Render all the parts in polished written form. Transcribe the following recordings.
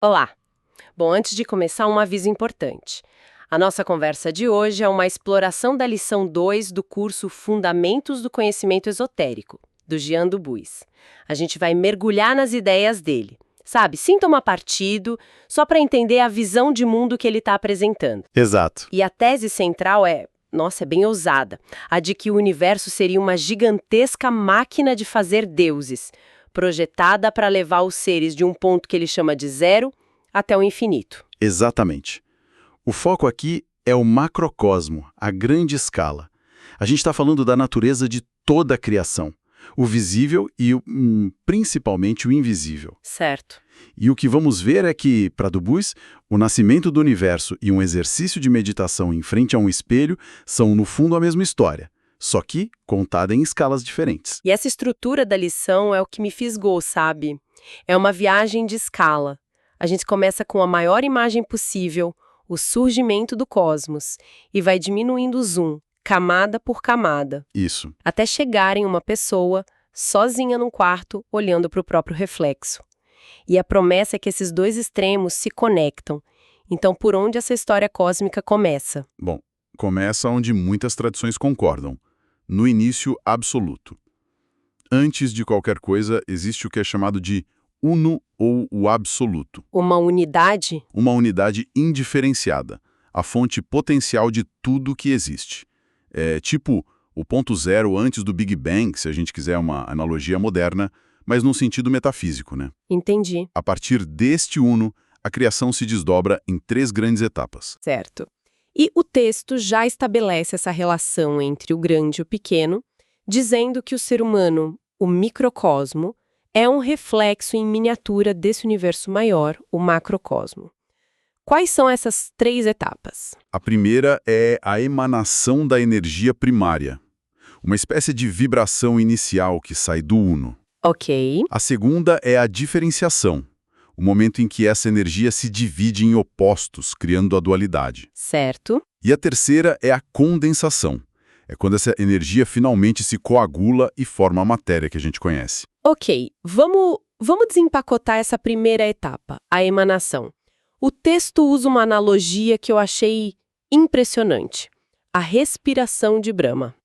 Olá! Bom, antes de começar, um aviso importante. A nossa conversa de hoje é uma exploração da lição 2 do curso Fundamentos do Conhecimento Esotérico, do Jean Dubuis. A gente vai mergulhar nas ideias dele, sabe? Sem tomar partido, só para entender a visão de mundo que ele está apresentando. Exato. E a tese central é bem ousada, a de que o universo seria uma gigantesca máquina de fazer deuses, projetada para levar os seres de um ponto que ele chama de zero até o infinito. Exatamente. O foco aqui é o macrocosmo, a grande escala. A gente está falando da natureza de toda a criação, o visível e, principalmente, o invisível. Certo. E o que vamos ver é que, para Dubuis, o nascimento do universo e um exercício de meditação em frente a um espelho são, no fundo, a mesma história, só que contada em escalas diferentes. E essa estrutura da lição é o que me fisgou, sabe? É uma viagem de escala. A gente começa com a maior imagem possível, o surgimento do cosmos, e vai diminuindo o zoom, camada por camada. Isso. Até chegar em uma pessoa, sozinha num quarto, olhando para o próprio reflexo. E a promessa é que esses dois extremos se conectam. Então, por onde essa história cósmica começa? Bom, começa onde muitas tradições concordam, no início absoluto. Antes de qualquer coisa, existe o que é chamado de uno ou o absoluto. Uma unidade? Uma unidade indiferenciada, a fonte potencial de tudo que existe. É tipo o ponto zero antes do Big Bang, se a gente quiser uma analogia moderna, mas num sentido metafísico, né? Entendi. A partir deste uno, a criação se desdobra em 3 grandes etapas. Certo. E o texto já estabelece essa relação entre o grande e o pequeno, dizendo que o ser humano, o microcosmo, é um reflexo em miniatura desse universo maior, o macrocosmo. Quais são essas 3 etapas? A primeira é a emanação da energia primária, uma espécie de vibração inicial que sai do uno. Ok. A segunda é a diferenciação, o momento em que essa energia se divide em opostos, criando a dualidade. Certo. E a terceira é a condensação. É quando essa energia finalmente se coagula e forma a matéria que a gente conhece. Ok, vamos desempacotar essa primeira etapa, a emanação. O texto usa uma analogia que eu achei impressionante. A respiração de Brahma.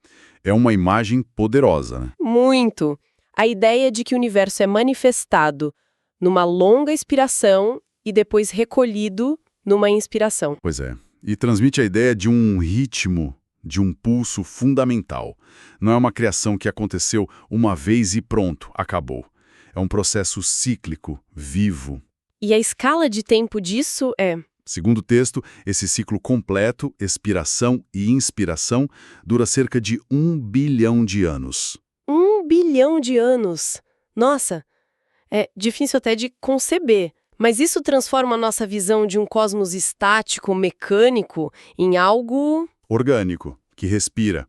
É uma imagem poderosa, né? Muito! A ideia de que o universo é manifestado numa longa expiração e depois recolhido numa inspiração. Pois é. E transmite a ideia de um ritmo, de um pulso fundamental. Não é uma criação que aconteceu uma vez e pronto, acabou. É um processo cíclico, vivo. E a escala de tempo disso é... Segundo o texto, esse ciclo completo, expiração e inspiração, dura cerca de 1 bilhão de anos. 1 bilhão de anos! Nossa, é difícil até de conceber. Mas isso transforma a nossa visão de um cosmos estático, mecânico, em algo... orgânico, que respira.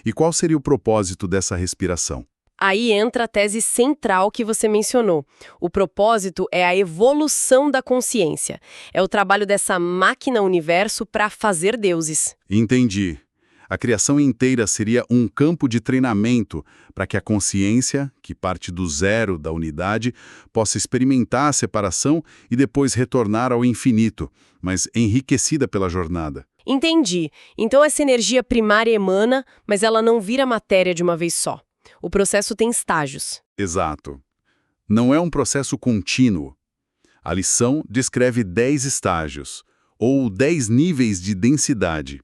E qual seria o propósito dessa respiração? Aí entra a tese central que você mencionou. O propósito é a evolução da consciência. É o trabalho dessa máquina universo para fazer deuses. Entendi. A criação inteira seria um campo de treinamento para que a consciência, que parte do zero da unidade, possa experimentar a separação e depois retornar ao infinito, mas enriquecida pela jornada. Entendi. Então essa energia primária emana, mas ela não vira matéria de uma vez só. O processo tem estágios. Exato. Não é um processo contínuo. A lição descreve 10 estágios, ou 10 níveis de densidade.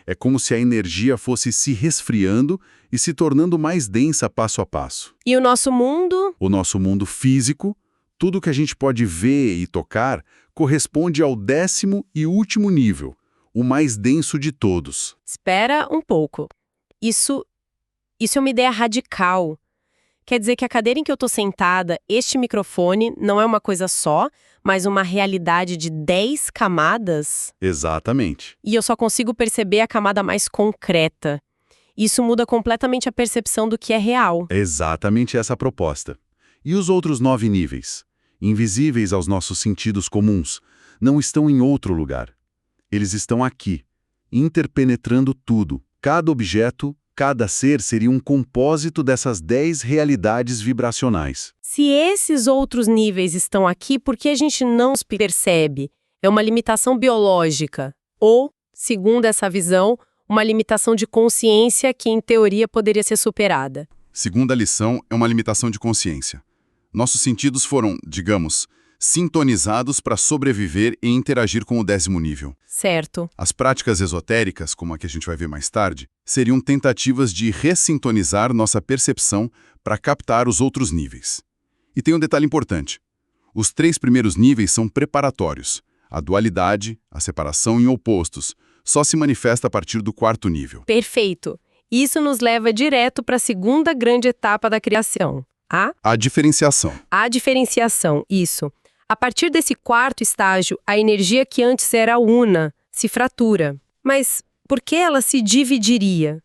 É como se a energia fosse se resfriando e se tornando mais densa passo a passo. E o nosso mundo? O nosso mundo físico, tudo que a gente pode ver e tocar, corresponde ao 10º e último nível, o mais denso de todos. Espera um pouco. Isso é uma ideia radical. Quer dizer que a cadeira em que eu estou sentada, este microfone, não é uma coisa só, mas uma realidade de 10 camadas? Exatamente. E eu só consigo perceber a camada mais concreta. Isso muda completamente a percepção do que é real. É exatamente essa a proposta. E os outros 9 níveis, invisíveis aos nossos sentidos comuns, não estão em outro lugar. Eles estão aqui, interpenetrando tudo, cada objeto, Cada ser seria um compósito dessas 10 realidades vibracionais. Se esses outros níveis estão aqui, por que a gente não os percebe? É uma limitação biológica ou, segundo essa visão, uma limitação de consciência que, em teoria, poderia ser superada. Segunda lição é uma limitação de consciência. Nossos sentidos foram, digamos, sintonizados para sobreviver e interagir com o 10º nível. Certo. As práticas esotéricas, como a que a gente vai ver mais tarde, seriam tentativas de ressintonizar nossa percepção para captar os outros níveis. E tem um detalhe importante. Os 3 primeiros níveis são preparatórios. A dualidade, a separação em opostos, só se manifesta a partir do 4º nível. Perfeito. Isso nos leva direto para a segunda grande etapa da criação. A diferenciação. A diferenciação, isso. A partir desse 4º estágio, a energia que antes era una se fratura. Mas por que ela se dividiria?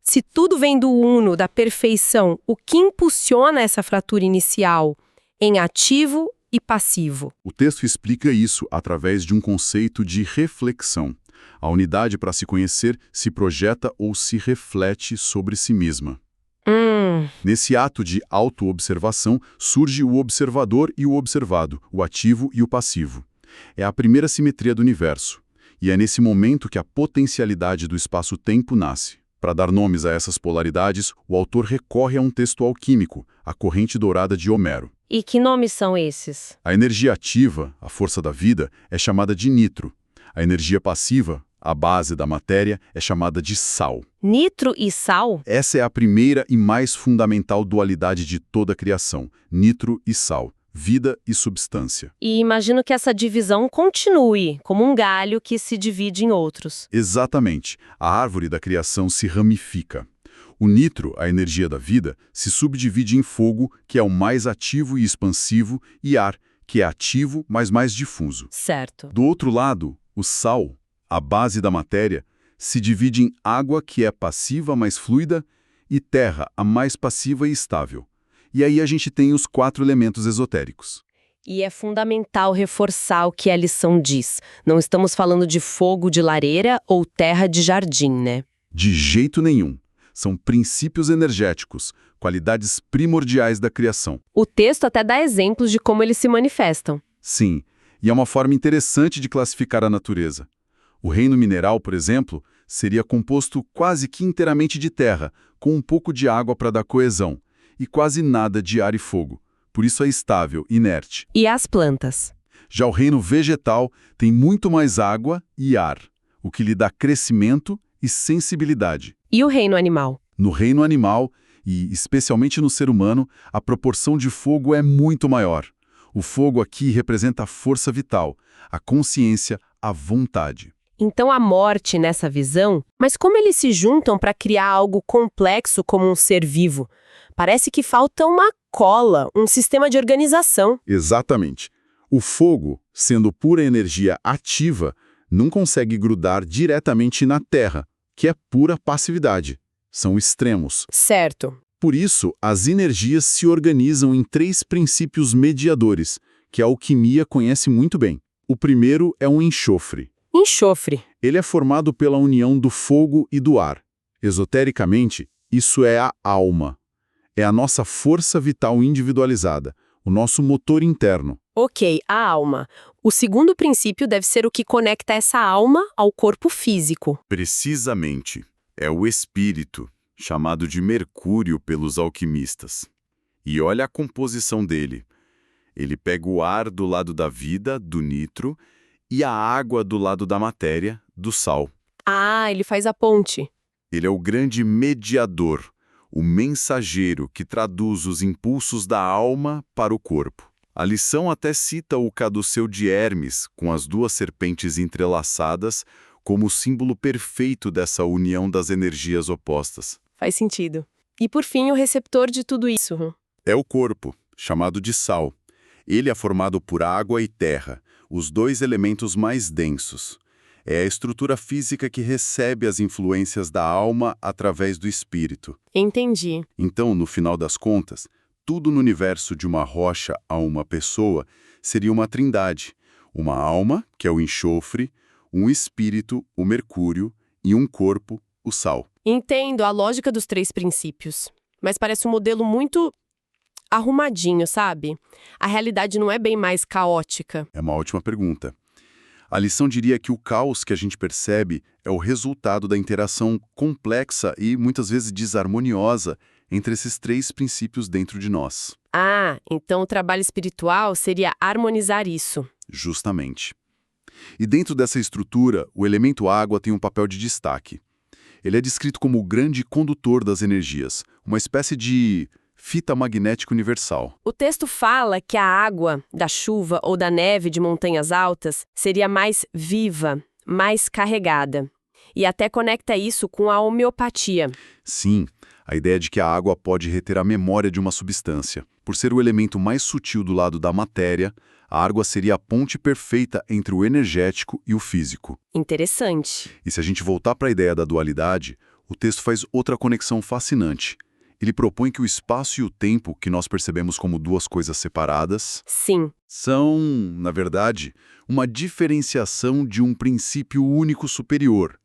Se tudo vem do uno, da perfeição, o que impulsiona essa fratura inicial em ativo e passivo? O texto explica isso através de um conceito de reflexão. A unidade para se conhecer se projeta ou se reflete sobre si mesma. Nesse ato de autoobservação surge o observador e o observado, o ativo e o passivo. É a primeira simetria do universo. E é nesse momento que a potencialidade do espaço-tempo nasce. Para dar nomes a essas polaridades, o autor recorre a um texto alquímico, a corrente dourada de Homero. E que nomes são esses? A energia ativa, a força da vida, é chamada de nitro. A energia passiva, a base da matéria, é chamada de sal. Nitro e sal? Essa é a primeira e mais fundamental dualidade de toda a criação, nitro e sal, vida e substância. E imagino que essa divisão continue, como um galho que se divide em outros. Exatamente. A árvore da criação se ramifica. O nitro, a energia da vida, se subdivide em fogo, que é o mais ativo e expansivo, e ar, que é ativo, mas mais difuso. Certo. Do outro lado, o sal, a base da matéria, se divide em água, que é passiva, mais fluida, e terra, a mais passiva e estável. E aí a gente tem os 4 elementos esotéricos. E é fundamental reforçar o que a lição diz. Não estamos falando de fogo de lareira ou terra de jardim, né? De jeito nenhum. São princípios energéticos, qualidades primordiais da criação. O texto até dá exemplos de como eles se manifestam. Sim, e é uma forma interessante de classificar a natureza. O reino mineral, por exemplo, seria composto quase que inteiramente de terra, com um pouco de água para dar coesão, e quase nada de ar e fogo. Por isso é estável, inerte. E as plantas? Já o reino vegetal tem muito mais água e ar, o que lhe dá crescimento e sensibilidade. E o reino animal? No reino animal, e especialmente no ser humano, a proporção de fogo é muito maior. O fogo aqui representa a força vital, a consciência, a vontade. Então a morte nessa visão, mas como eles se juntam para criar algo complexo como um ser vivo? Parece que falta uma cola, um sistema de organização. Exatamente. O fogo, sendo pura energia ativa, não consegue grudar diretamente na terra, que é pura passividade. São extremos. Certo. Por isso, as energias se organizam em 3 princípios mediadores, que a alquimia conhece muito bem. O primeiro é um enxofre. Enxofre. Ele é formado pela união do fogo e do ar. Esotericamente, isso é a alma. É a nossa força vital individualizada, o nosso motor interno. Ok, a alma. O segundo princípio deve ser o que conecta essa alma ao corpo físico. Precisamente. É o espírito, chamado de Mercúrio pelos alquimistas. E olha a composição dele. Ele pega o ar do lado da vida, do nitro, e a água do lado da matéria, do sal. Ah, ele faz a ponte. Ele é o grande mediador, o mensageiro que traduz os impulsos da alma para o corpo. A lição até cita o caduceu de Hermes, com as 2 serpentes entrelaçadas, como o símbolo perfeito dessa união das energias opostas. Faz sentido. E por fim, o receptor de tudo isso. É o corpo, chamado de sal. Ele é formado por água e terra, os 2 elementos mais densos. É a estrutura física que recebe as influências da alma através do espírito. Entendi. Então, no final das contas, tudo no universo de uma rocha a uma pessoa seria uma trindade. Uma alma, que é o enxofre, um espírito, o mercúrio, e um corpo, o sal. Entendo a lógica dos 3 princípios, mas parece um modelo muito arrumadinho, sabe? A realidade não é bem mais caótica. É uma ótima pergunta. A lição diria que o caos que a gente percebe é o resultado da interação complexa e muitas vezes desarmoniosa entre esses 3 princípios dentro de nós. Ah, então o trabalho espiritual seria harmonizar isso. Justamente. E dentro dessa estrutura, o elemento água tem um papel de destaque. Ele é descrito como o grande condutor das energias, uma espécie de fita magnética universal. O texto fala que a água da chuva ou da neve de montanhas altas seria mais viva, mais carregada. E até conecta isso com a homeopatia. Sim, a ideia de que a água pode reter a memória de uma substância. Por ser o elemento mais sutil do lado da matéria, a água seria a ponte perfeita entre o energético e o físico. Interessante. E se a gente voltar para a ideia da dualidade, o texto faz outra conexão fascinante. Ele propõe que o espaço e o tempo, que nós percebemos como 2 coisas separadas, Sim. são, na verdade, uma diferenciação de um princípio único superior,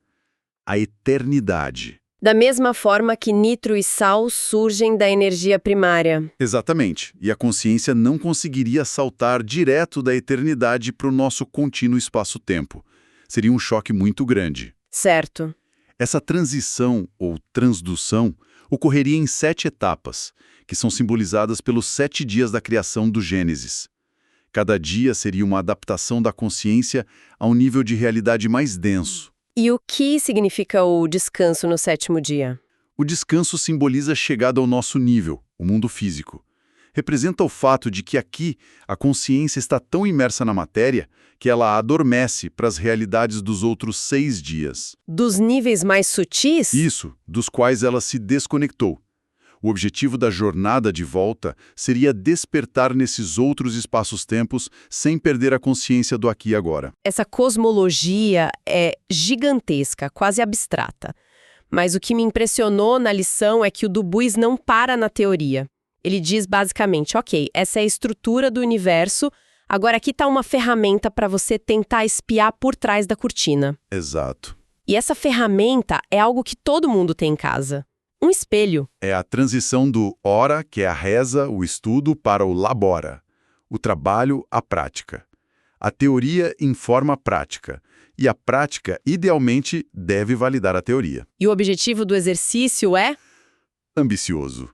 a eternidade. Da mesma forma que nitro e sal surgem da energia primária. Exatamente. E a consciência não conseguiria saltar direto da eternidade para o nosso contínuo espaço-tempo. Seria um choque muito grande. Certo. Essa transição, ou transdução, ocorreria em 7 etapas, que são simbolizadas pelos 7 dias da criação do Gênesis. Cada dia seria uma adaptação da consciência a um nível de realidade mais denso. E o que significa o descanso no 7º dia? O descanso simboliza a chegada ao nosso nível, o mundo físico. Representa o fato de que aqui a consciência está tão imersa na matéria que ela adormece para as realidades dos outros 6 dias. Dos níveis mais sutis? Isso, dos quais ela se desconectou. O objetivo da jornada de volta seria despertar nesses outros espaços-tempos sem perder a consciência do aqui e agora. Essa cosmologia é gigantesca, quase abstrata. Mas o que me impressionou na lição é que o Dubois não para na teoria. Ele diz basicamente, ok, essa é a estrutura do universo, agora aqui está uma ferramenta para você tentar espiar por trás da cortina. Exato. E essa ferramenta é algo que todo mundo tem em casa. Um espelho. É a transição do ora, que é a reza, o estudo, para o labora, o trabalho, a prática. A teoria informa a prática, e a prática, idealmente, deve validar a teoria. E o objetivo do exercício é? Ambicioso.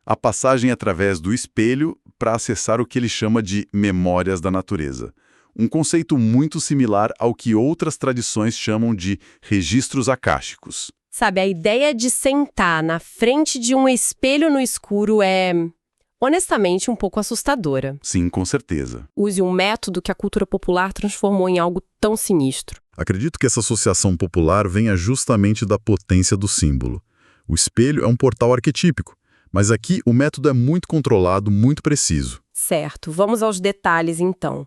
A passagem através do espelho para acessar o que ele chama de memórias da natureza. Um conceito muito similar ao que outras tradições chamam de registros akáshicos. Sabe, a ideia de sentar na frente de um espelho no escuro é, honestamente, um pouco assustadora. Sim, com certeza. Use um método que a cultura popular transformou em algo tão sinistro. Acredito que essa associação popular venha justamente da potência do símbolo. O espelho é um portal arquetípico, mas aqui o método é muito controlado, muito preciso. Certo, vamos aos detalhes então.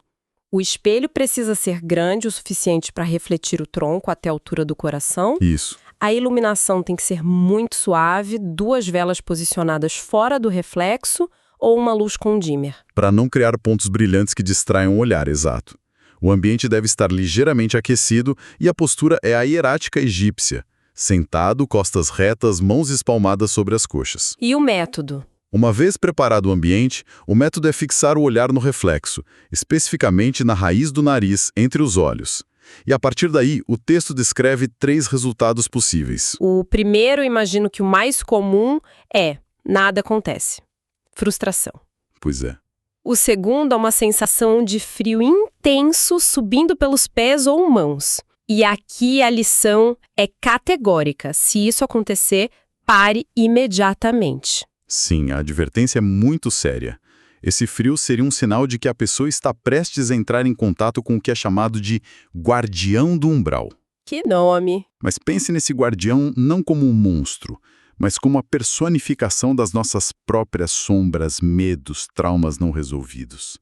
O espelho precisa ser grande o suficiente para refletir o tronco até a altura do coração. Isso. A iluminação tem que ser muito suave, 2 velas posicionadas fora do reflexo ou uma luz com dimmer. Para não criar pontos brilhantes que distraiam o olhar, exato. O ambiente deve estar ligeiramente aquecido e a postura é a hierática egípcia. Sentado, costas retas, mãos espalmadas sobre as coxas. E o método? Uma vez preparado o ambiente, o método é fixar o olhar no reflexo, especificamente na raiz do nariz, entre os olhos. E a partir daí, o texto descreve 3 resultados possíveis. O primeiro, imagino que o mais comum é nada acontece. Frustração. Pois é. O segundo é uma sensação de frio intenso subindo pelos pés ou mãos. E aqui a lição é categórica. Se isso acontecer, pare imediatamente. Sim, a advertência é muito séria. Esse frio seria um sinal de que a pessoa está prestes a entrar em contato com o que é chamado de guardião do umbral. Que nome! Mas pense nesse guardião não como um monstro, mas como a personificação das nossas próprias sombras, medos, traumas não resolvidos.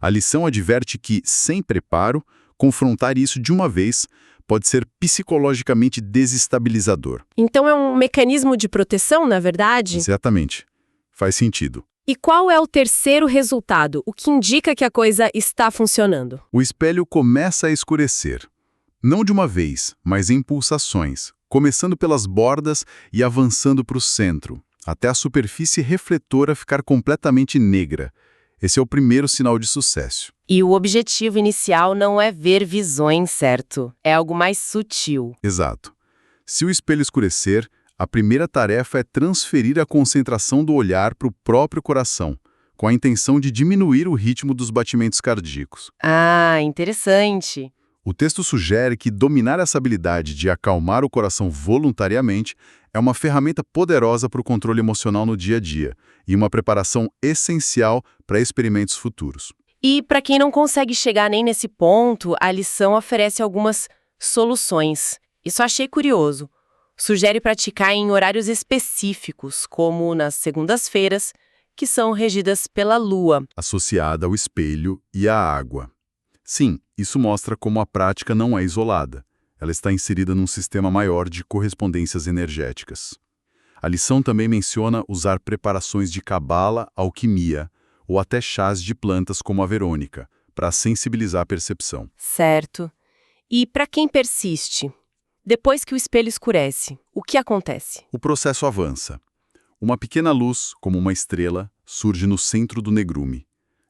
A lição adverte que, sem preparo, confrontar isso de uma vez pode ser psicologicamente desestabilizador. Então é um mecanismo de proteção, na verdade? Exatamente. Faz sentido. E qual é o terceiro resultado? O que indica que a coisa está funcionando? O espelho começa a escurecer. Não de uma vez, mas em pulsações, começando pelas bordas e avançando para o centro, até a superfície refletora ficar completamente negra. Esse é o primeiro sinal de sucesso. E o objetivo inicial não é ver visões, certo? É algo mais sutil. Exato. Se o espelho escurecer, a primeira tarefa é transferir a concentração do olhar para o próprio coração, com a intenção de diminuir o ritmo dos batimentos cardíacos. Ah, interessante. O texto sugere que dominar essa habilidade de acalmar o coração voluntariamente é uma ferramenta poderosa para o controle emocional no dia a dia e uma preparação essencial para experimentos futuros. E para quem não consegue chegar nem nesse ponto, a lição oferece algumas soluções. Isso achei curioso. Sugere praticar em horários específicos, como nas segundas-feiras, que são regidas pela lua. Associada ao espelho e à água. Sim, isso mostra como a prática não é isolada. Ela está inserida num sistema maior de correspondências energéticas. A lição também menciona usar preparações de cabala, alquimia, ou até chás de plantas como a verônica, para sensibilizar a percepção. Certo. E para quem persiste? Depois que o espelho escurece, o que acontece? O processo avança. Uma pequena luz, como uma estrela, surge no centro do negrume.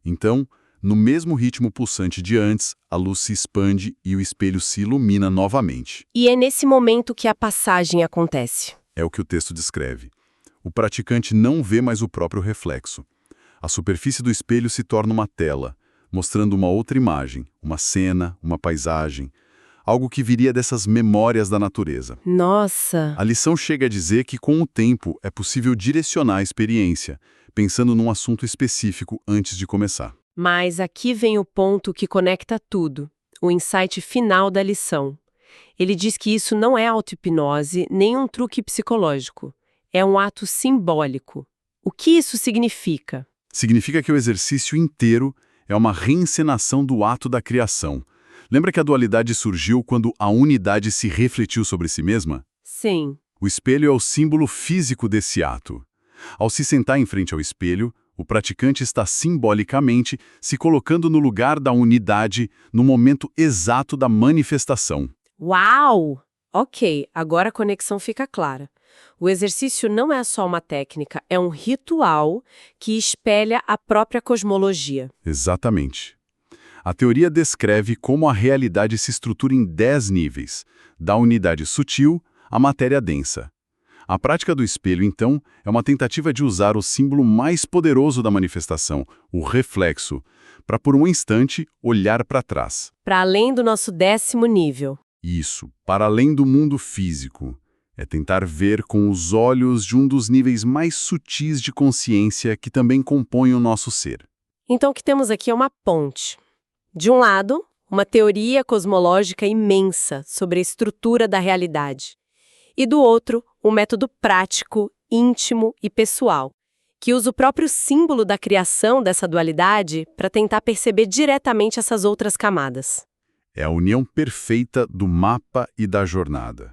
Então, no mesmo ritmo pulsante de antes, a luz se expande e o espelho se ilumina novamente. E é nesse momento que a passagem acontece. É o que o texto descreve. O praticante não vê mais o próprio reflexo. A superfície do espelho se torna uma tela, mostrando uma outra imagem, uma cena, uma paisagem, algo que viria dessas memórias da natureza. Nossa! A lição chega a dizer que, com o tempo, é possível direcionar a experiência, pensando num assunto específico antes de começar. Mas aqui vem o ponto que conecta tudo, o insight final da lição. Ele diz que isso não é auto-hipnose nem um truque psicológico. É um ato simbólico. O que isso significa? Significa que o exercício inteiro é uma reencenação do ato da criação. Lembra que a dualidade surgiu quando a unidade se refletiu sobre si mesma? Sim. O espelho é o símbolo físico desse ato. Ao se sentar em frente ao espelho, o praticante está simbolicamente se colocando no lugar da unidade no momento exato da manifestação. Uau! Ok, agora a conexão fica clara. O exercício não é só uma técnica, é um ritual que espelha a própria cosmologia. Exatamente. A teoria descreve como a realidade se estrutura em 10 níveis, da unidade sutil à matéria densa. A prática do espelho, então, é uma tentativa de usar o símbolo mais poderoso da manifestação, o reflexo, para por um instante olhar para trás. Para além do nosso 10º nível. Isso, para além do mundo físico. É tentar ver com os olhos de um dos níveis mais sutis de consciência que também compõem o nosso ser. Então o que temos aqui é uma ponte. De um lado, uma teoria cosmológica imensa sobre a estrutura da realidade. E do outro, um método prático, íntimo e pessoal, que usa o próprio símbolo da criação dessa dualidade para tentar perceber diretamente essas outras camadas. É a união perfeita do mapa e da jornada.